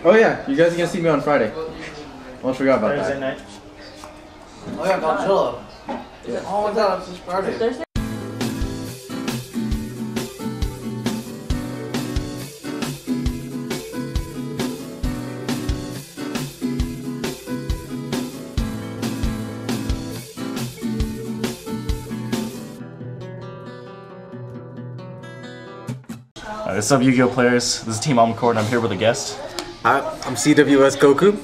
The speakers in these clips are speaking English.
Oh yeah, you guys are gonna see me on Friday. Almost forgot about Thursday that. night. Oh yeah, Godzilla. Yeah. Oh my god, it's this Friday. Thursday. What's up, Yu-Gi-Oh players? This is Team On Court and I'm here with a guest. I'm CWS Goku.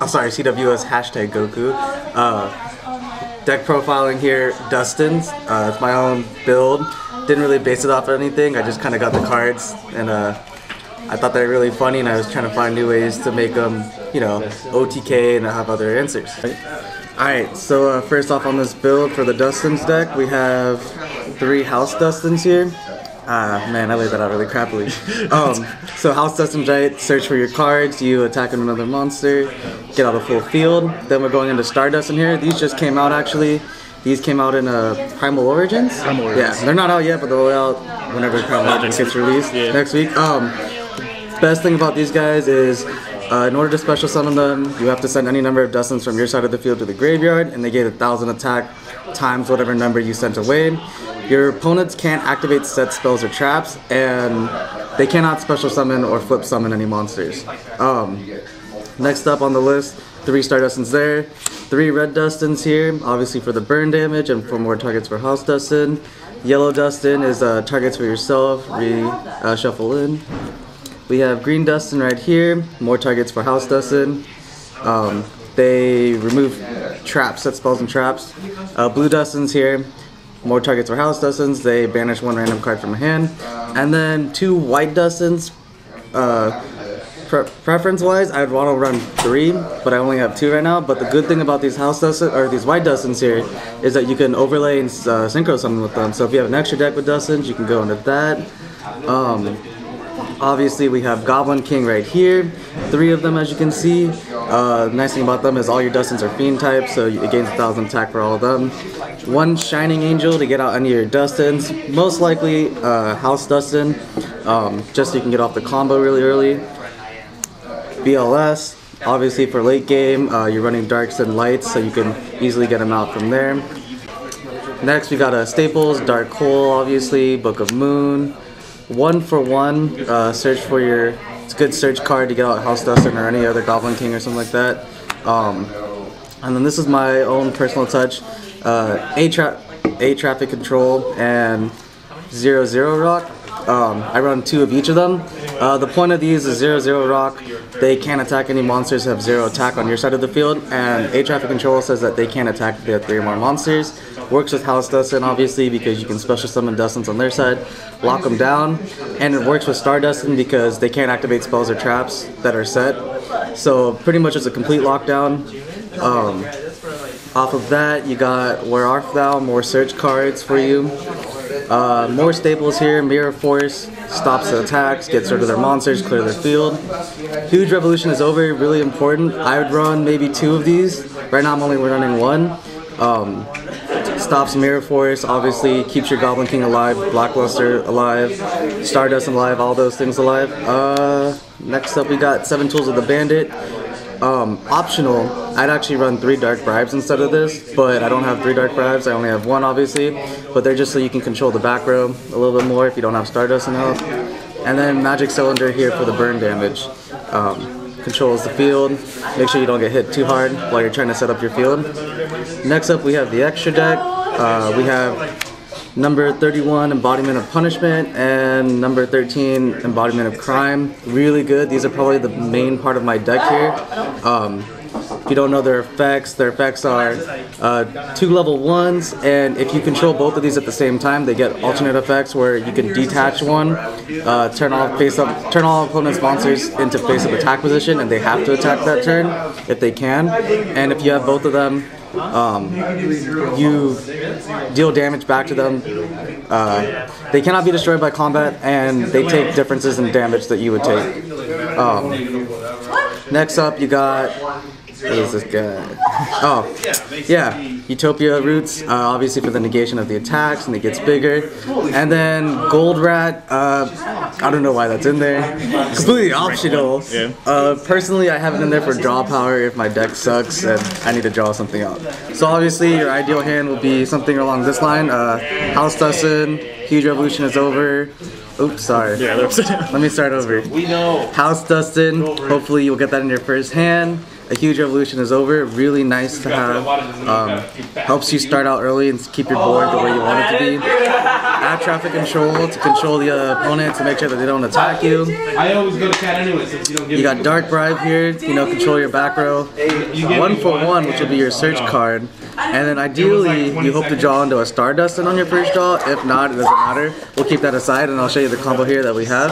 Oh, sorry, CWS hashtag Goku. Deck profiling here, Duston. It's my own build. Didn't really base it off of anything. I just kind of got the cards, and I thought they were really funny, and I was trying to find new ways to make them, you know, OTK and have other answers. Alright, so first off on this build for the Dustons deck, we have 3 House Dustons here. Man, I laid that out really crappily. So House Dustin Giant, search for your cards, you attack another monster, get out a full field. Then we're going into Stardust in here. These just came out actually. These came out in Primal Origins? Primal Origins. Yeah, they're not out yet, but they'll be out whenever Primal Origins gets released next week. Best thing about these guys is in order to special summon them, you have to send any number of Dustons from your side of the field to the graveyard, and they get 1,000 attack times whatever number you sent away. Your opponents can't activate set spells or traps, and they cannot special summon or flip summon any monsters. Next up on the list, 3 Star Dustons there, 3 Red Dustons here, obviously for the burn damage and for more targets for House Dustin. Yellow Dustin is targets for yourself, shuffle in. We have Green Dustin right here, more targets for House Dustin. They remove traps, set spells and traps. Blue Dustins here, more targets for House Dustins. They banish 1 random card from a hand. And then 2 White Dustins. Preference-wise, I'd want to run 3, but I only have 2 right now. But the good thing about these House Dustins, or these White Dustins here, is that you can overlay and synchro summon with them. So if you have an extra deck with Dustins, you can go into that. Obviously, we have Goblin King right here. 3 of them, as you can see. Nice thing about them is all your Dustins are Fiend type, so it gains 1,000 attack for all of them. 1 Shining Angel to get out any of your Dustins. Most likely House Dustin, just so you can get off the combo really early. BLS, obviously for late game, you're running Darks and Lights, so you can easily get them out from there. Next, we got Staples, Dark Hole, obviously, Book of Moon. 1 for 1, search for your, it's a good search card to get out House Dustin or any other Goblin King or something like that. And then this is my own personal touch, A Traffic Control and 0/0 Rock. I run 2 of each of them. The point of these is 0/0 Rock. They can't attack any monsters that have 0 attack on your side of the field, and A Traffic Control says that they can't attack if they have 3 or more monsters. Works with House Dustin obviously because you can special summon Dustins on their side, lock them down, and it works with Star Dustin because they can't activate spells or traps that are set. So pretty much it's a complete lockdown. Off of that, you got Where Art Thou, more search cards for you. More staples here, Mirror Force, stops the attacks, gets rid of their monsters, clear their field. Huge Revolution is over, really important. I would run maybe 2 of these. Right now I'm only running 1. Stops Mirror Force, obviously keeps your Goblin King alive, Blackluster alive, Stardust alive, all those things alive. Next up we got 7 Tools of the Bandit. Optional, I'd actually run 3 Dark Bribes instead of this, but I don't have 3 Dark Bribes, I only have 1 obviously, but they're just so you can control the back row a little bit more if you don't have Stardust in health. And then Magic Cylinder here for the burn damage. Controls the field, make sure you don't get hit too hard while you're trying to set up your field. Next up we have the extra deck. We have number 31, Embodiment of Punishment, and number 13, Embodiment of Crime. Really good. These are probably the main part of my deck here. If you don't know their effects are 2 level 1s, and if you control both of these at the same time, they get alternate effects where you can detach one, turn all opponent's monsters into face-up attack position, and they have to attack that turn if they can. And if you have both of them, you deal damage back to them. They cannot be destroyed by combat, and they take differences in damage that you would take. Next up, you got What is this guy? Oh, yeah, Utopia roots, obviously for the negation of the attacks, and it gets bigger. And then Gold Rat, I don't know why that's in there. Completely optional. Personally, I have it in there for draw power if my deck sucks and I need to draw something out. So obviously, your ideal hand will be something along this line. House Dustin, Huge Revolution is over. Oops, sorry. Yeah, let me start over. We know. House Dustin, hopefully you'll get that in your first hand. A Huge Revolution is over. Really nice to have. Helps you start out early and keep your board the way you want it to be. Add traffic control to control the opponent to make sure that they don't attack you. I always go to cat anyway since you don't give. You got Dark Bribe here, control your back row. 1-for-1, which will be your search card. And then ideally, you hope to draw into a Star Dustin on your first draw. If not, it doesn't matter. We'll keep that aside and I'll show you the combo here that we have.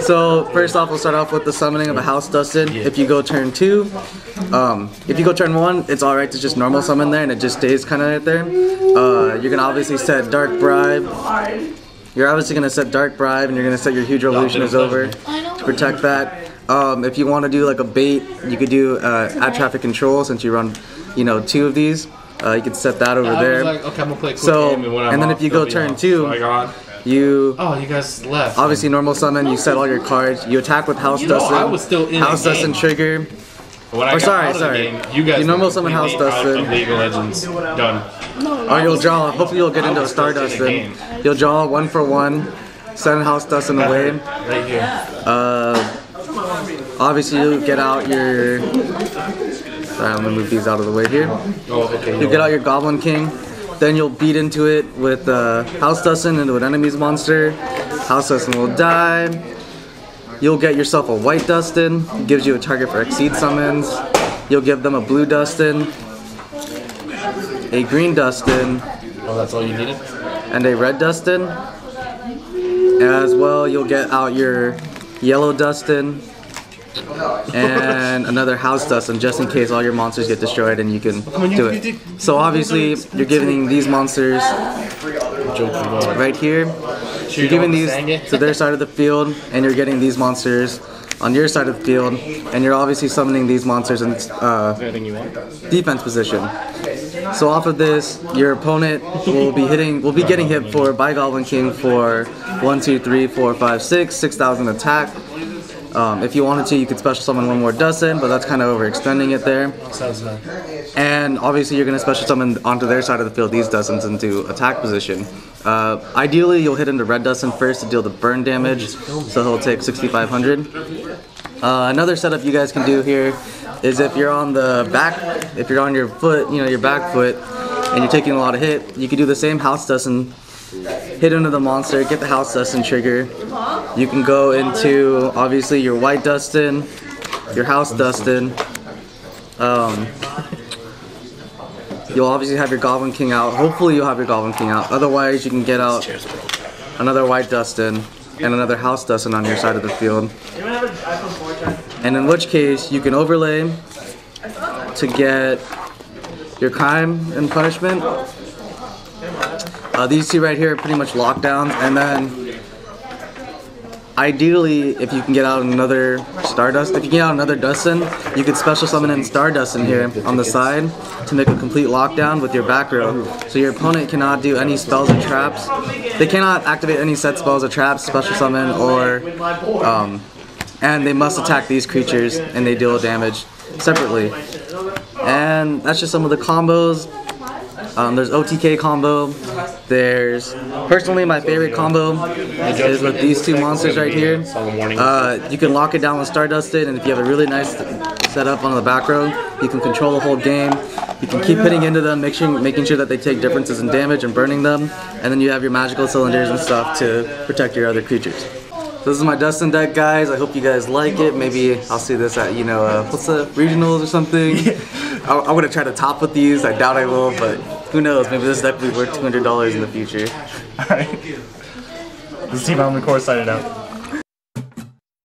So first off, we'll start off with the summoning of a House Dustin. If you go turn 2, if you go turn 1, it's alright to just normal summon there and it just stays kind of right there. You're going to obviously set Dark Bribe. You're obviously going to set Dark Bribe and you're going to set your Huge Revolution is over to protect that. If you want to do like a bait, you could do add traffic control since you run 2 of these. You could set that over there. Like, okay, I'm gonna play a quick so, game and then if you go turn 2, you guys left. Obviously normal summon, you set all your cards, you attack with House Dustin. I was still in House Dustin trigger. Sorry. You guys normal summon House Dustin. League of Legends done. Or you'll draw, hopefully you'll get into a Star Dustin. You'll draw 1-for-1, send House Dustin away. Right here. Obviously you'll get out your... Sorry, I'm gonna move these out of the way here. You'll get out your Goblin King. Then you'll beat into it with House Dustin into an enemy's monster. House Dustin will die. You'll get yourself a White Dustin. Gives you a target for Exceed summons. You'll give them a Blue Dustin, a Green Dustin. Oh, that's all you needed? And a Red Dustin. As well, you'll get out your Yellow Dustin. And another House Dustin just in case all your monsters get destroyed and you can do it. So obviously you're giving these monsters right here. You're giving these to their side of the field and you're getting these monsters on your side of the field and you're obviously summoning these monsters in defense position. So off of this, your opponent will be getting hit by Goblin King for 1, 2, 3, 4, 5, 6,000 attack. If you wanted to, you could special summon one more Dustin, but that's kind of overextending it there. And obviously you're going to special summon onto their side of the field these Dustins into attack position. Ideally, you'll hit into Red Dustin first to deal the burn damage, so he'll take 6,500. Another setup you guys can do here is if you're on the back, if you're on your foot, your back foot, and you're taking a lot of hit, you can do the same House Dustin, hit into the monster, get the House Dustin trigger. You can go into, obviously, your White Dustin, your House Dustin. You'll obviously have your Goblin King out. Hopefully you'll have your Goblin King out. Otherwise, you can get out another White Dustin and another House Dustin on your side of the field. And in which case, you can overlay to get your Crime and Punishment. These two right here are pretty much lockdowns, and then ideally, if you can get out another Stardust, if you get out another Dustin, you could special summon in Star Dustin here on the side to make a complete lockdown with your back row. So your opponent cannot do any spells or traps. They cannot activate any set spells or traps, special summon, or and they must attack these creatures and they deal damage separately. And that's just some of the combos. There's OTK combo. There's, personally, my favorite combo is with these two monsters right here. You can lock it down with Star Dustin, and if you have a really nice setup on the back row, you can control the whole game. You can keep hitting into them, making sure that they take differences in damage and burning them, and then you have your magical cylinders and stuff to protect your other creatures. So this is my Dustin deck, guys. I hope you guys like it. Maybe I'll see this at, what's the regionals or something. I would have tried to top with these. I doubt I will, but who knows? Maybe this deck will be worth $200 in the future. Alright. This is Team Almacore signing out.